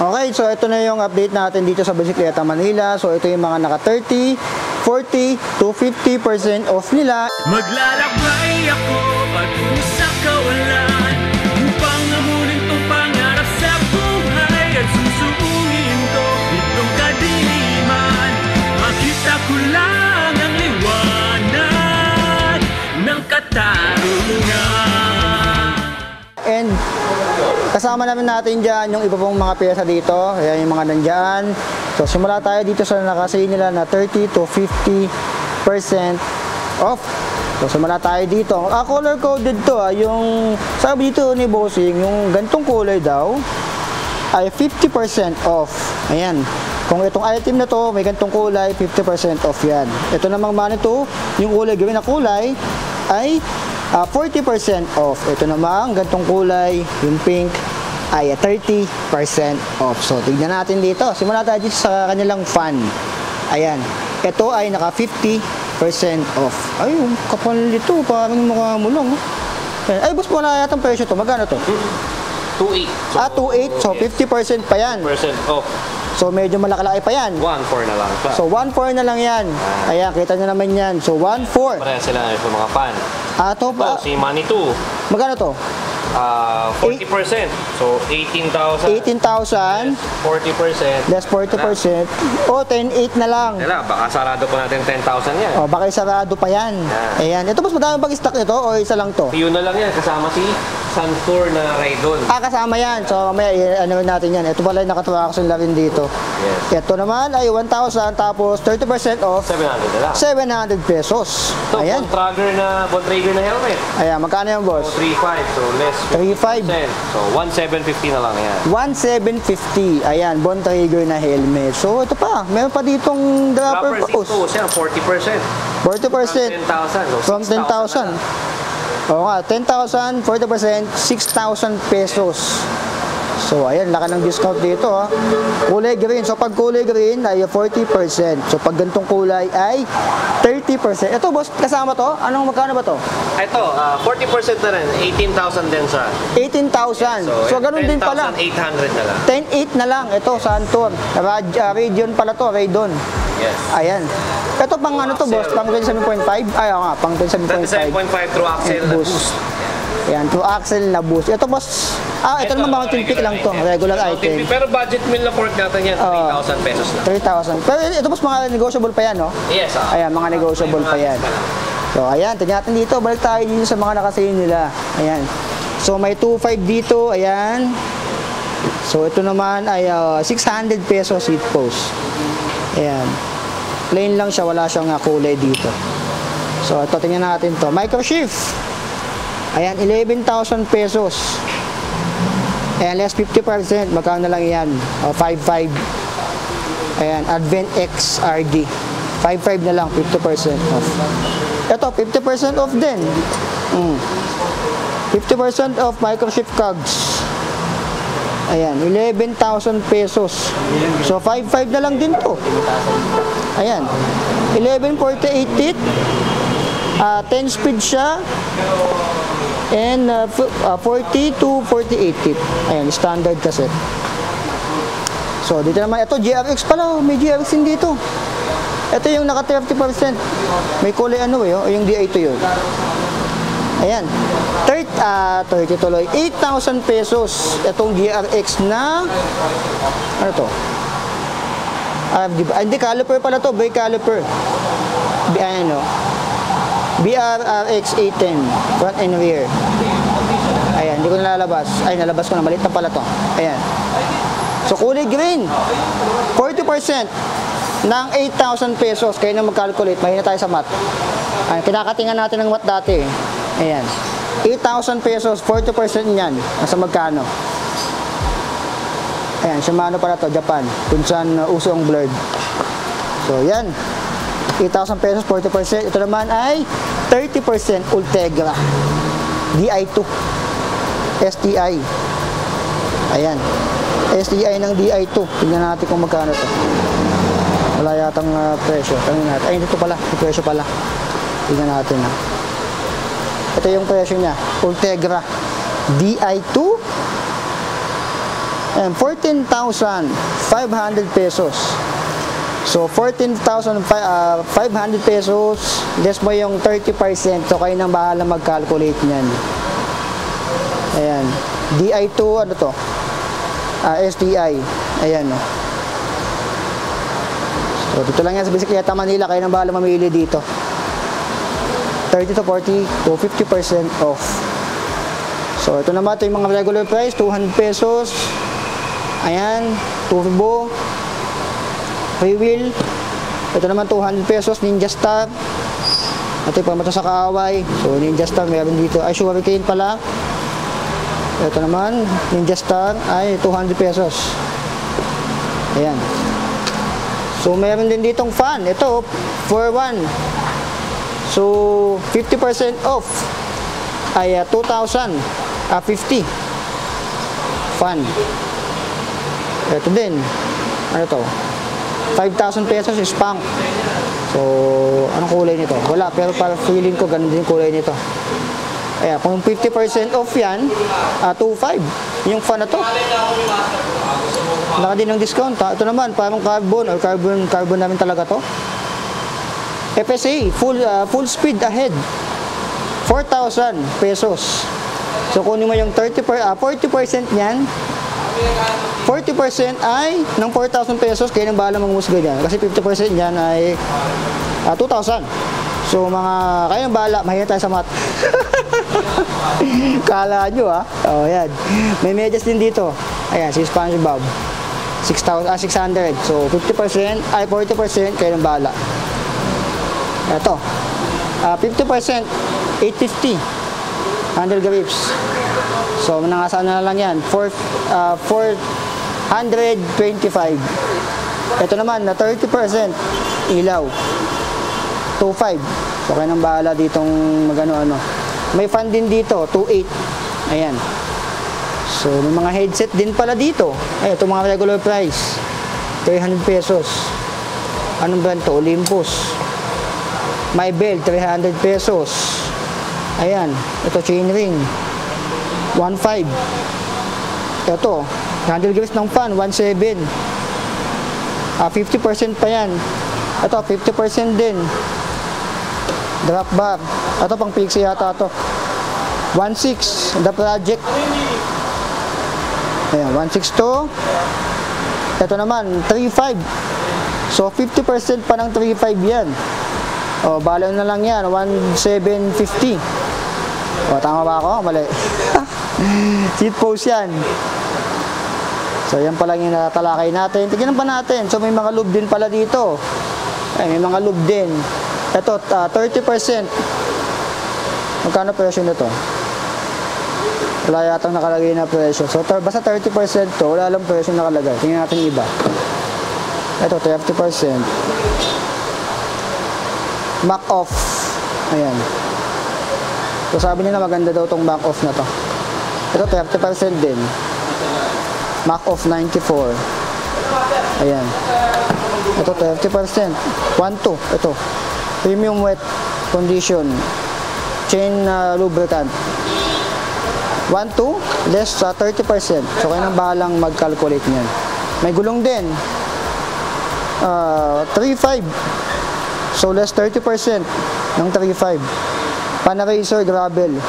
Okay, so ito na yung update natin dito sa Bisikleta Manila. So ito yung mga naka 30, 40 to 50% off nila. Maglalakbay ako patungo sa kawalan upang amunin tong pangarap sa buhay at susuungin ko itong kadiliman. Makita ko lang ang liwanag ng katarungan. And kasama namin natin dyan yung iba pong mga pyesa dito. Ayan yung mga nandyan. So simula tayo dito sa nakasay nila na 30 to 50% off. So simula tayo dito. Color coded to yung sabi dito ni Bossing, yung gantong kulay daw ay 50% off. Ayan. Kung itong item na to may gantong kulay, 50% off yan. Ito namang manito, yung kulay green na kulay ay 40% off. Ito namang gantong kulay, yung pink ay 30% off. So tignan natin dito. Simula tayo dito sa kanilang fan. Ayan. Ito ay naka 50% off. Ay, yung kapal nito, parang mukha mo lang. Ay, boss, wala yatang presyo to. Magkano to? 2.8. 2.8. So 50% pa yan. 50% off. So medyo malakalaki pa yan. 1.4 na lang pa. So 1.4 na lang yan. Ayan, kita nyo naman yan. So 1.4. Pareha sila sa mga fan. Ito pa. Si Money 2. Magkano to? 40%. So 18,000. 18,000. 40%. Less 40%. O, 10.8 na lang. Kaya baka sarado pa natin 10,000 yan. O, baka sarado pa yan. Ayan. Ito, mas madami bang stock nito o isa lang to? Yun na lang yan. Kasama si Suntour na Raidon. Kasama yan. So, mamaya, ano natin yan. Ito pala yung nakaturakas na rin dito. Yes. Ito naman ay 1,000 tapos 30% off. 700 na lang. 700 pesos. Ito, Ayan. Bontrager na helmet. Ayan, magkano yan, boss? So 3.5. So less 3.5. So 1,750 na lang yan. 1,750. Ayan, Bontrager na helmet. So, ito pa. Meron pa ditong dropper Proper post. 6 yan, 40%. 40%. 10,000. From 10,000. Oo nga, 10,000, 40%, 6,000 pesos. So, ayan, laki ng discount dito, ha. Kulay green. So, pag kulay green ay 40%. So, pag gantong kulay ay 30%. Ito, boss, kasama to? Anong magkano ba to? Ito, 40% na rin. 18,000 din siya. 18,000. So, ganun din pala. 10,800 na lang. 10,800 na lang. Ito, Santor. Region pala to, Raidon. Yes. Ayan. Ito pang ano to, boss? Pang 27.5? Ay, nga, pang 27.5. 27.5 through axle na boost. Ayan, through axle na boost. Ito, boss. Ito naman mountain peak lang to. Regular item. Pero budget meal na port natin yan, 3,000 pesos na. 3,000. Pero ito, boss, mga negotiable pa yan, no? Yes. Ayan, mga negotiable pa yan. So, ayan, tingnan natin dito. Balik tayo dito sa mga nakasale nila. Ayan. So, may 2.5 dito. Ayan. So, ito naman ay 600 pesos seat post. Ayan. Plain lang siya. Wala siyang kulay dito. So, ito, tingnan natin to. Microshift. Ayan, 11,000 pesos. Ayan, less 50%. Magkano na lang yan? 5.5. Ayan, Advent X RD. 5.5 na lang, 50% off. Ito, 50% off din. 50% off microshift cogs. Ayan, 11,000 pesos. So, 5.5 na lang din to. Ayan. 1148 teeth. 10 speed siya. And 40 to 48 teeth. Ayan, standard kasi. So, dito naman. Ito, GRX pala. May GRX din dito. Ito yung naka 30%. May kulay ano yung DI2 yun. Ayan. 30 tuloy. 8,000 pesos. Itong GRX na ano to? Hindi, caliper pala to. Brake caliper. Ano? BRRX 810. Front and rear. Ayan. Hindi ko nalalabas. Ay, nalabas ko na. Malit na pala to. Ayan. So, kulay green. 40% ng 8,000 pesos. Kaya na mag-calculate. Mahina tayo sa math. Ayan. Kinakatingan natin ng math dati. Ayan. 8,000 pesos. 40% niyan. Nasa magkano? Ayan. Shimano pala to. Japan. Kung saan uso ang blurred. So, yan. 8,000 pesos. 40%. Ito naman ay 30% Ultegra. DI2. STI. Ayan. STI ng DI2. Tingnan natin kung magkano to. Wala yatang presyo. Tingnan natin. Ay, dito pala. Yung presyo pala. Tingnan natin. Ito yung presyo niya. Ultegra. DI2. And 14,500 pesos. So, 14,500 pesos, less mo yung 30%. So, kayo nang bahala mag-calculate niyan. Ayan. DI2, ano to? STI. Ayan. So, dito lang yan sa Bisikleta Manila. Kayo nang bahala mamili dito. 30 to 40 to 50% off. So, ito naman, ito yung mga regular price, 200 pesos. Ayan, turbo. Free wheel. Ito naman, 200 pesos, Ninja Star. Ito yung pamata sa kaaway. So, Ninja Star, meron dito. Ay, Sugarcane pala. Ito naman, Ninja Star, ay 200 pesos. Ayan. So, meron din ditong fan. Ito, for 1. So, 50% off ay 2,050 fan. Ito din. Ano to? 5,000 pesos is punk. So, anong kulay nito? Wala, pero para feeling ko ganun din kulay nito. Ayan, kung 50% off yan, 2,500. Yung fan na to. Naka din ng discount. Ito naman, parang carbon or carbon namin talaga to. FSA, full speed ahead. 4,000 pesos. So, kunin mo yung 40% niyan. 40% ay ng 4,000 pesos, kayo nang bahala mangmusga dyan. Kasi 50% niyan ay 2,000. So, kayo nang bahala, mahiya tayo sa math. Kala nyo Oh, yan. May medyas din dito. Ayan, si SpongeBob. 600. So, 50% ay 40%, kayo nang bahala. Ito. 50%, 850. 100 grips. So, nangasaan na lang yan. 425. Ito naman, na 30%. Ilaw. 2.5. So, kayo nang bahala ditong magano-ano. May fan din dito, 2.8. Ayan. So, may mga headset din pala dito. Ay, ito mga regular price. 300 pesos. Anong brand to? Olympus. My Belt, 300 pesos. Ayan. Ito, chainring. 1.5. Ito, 100 grips ng fan, 1.7. 50% pa yan. Ito, 50% din. Drop bar. Ito, pang pixie yata ito. 1.6. The Project. Ayan, 1.6 Ito naman, 3.5. So, 50% pa ng 3.5 yan. O, bala na lang yan, 1.750. O, tama ba ako? Mali. Seat post yan. So, yan pala yung natalakay natin. Tignan pa natin. So, may mga lube din pala dito. Ay, may mga lube din. Ito, 30%. Magkano presyo nito? Wala yatang nakalagay na presyo. So, basta 30% to, wala lang presyo nakalagay. Tingnan natin yung iba. Ito, 30%. Back off. Ayan. So, sabi nila maganda daw tong back off na to. Ito, 30% din. Back off 94. Ayan. Ito, 30%. 1.2. Ito. Premium wet condition. Chain lubricant. 1.2 less 30%. So, kayo nang bahalang mag-calculate niyan. May gulong din. 3.5. So, less 30% ng 3.5. Pan-racer gravel.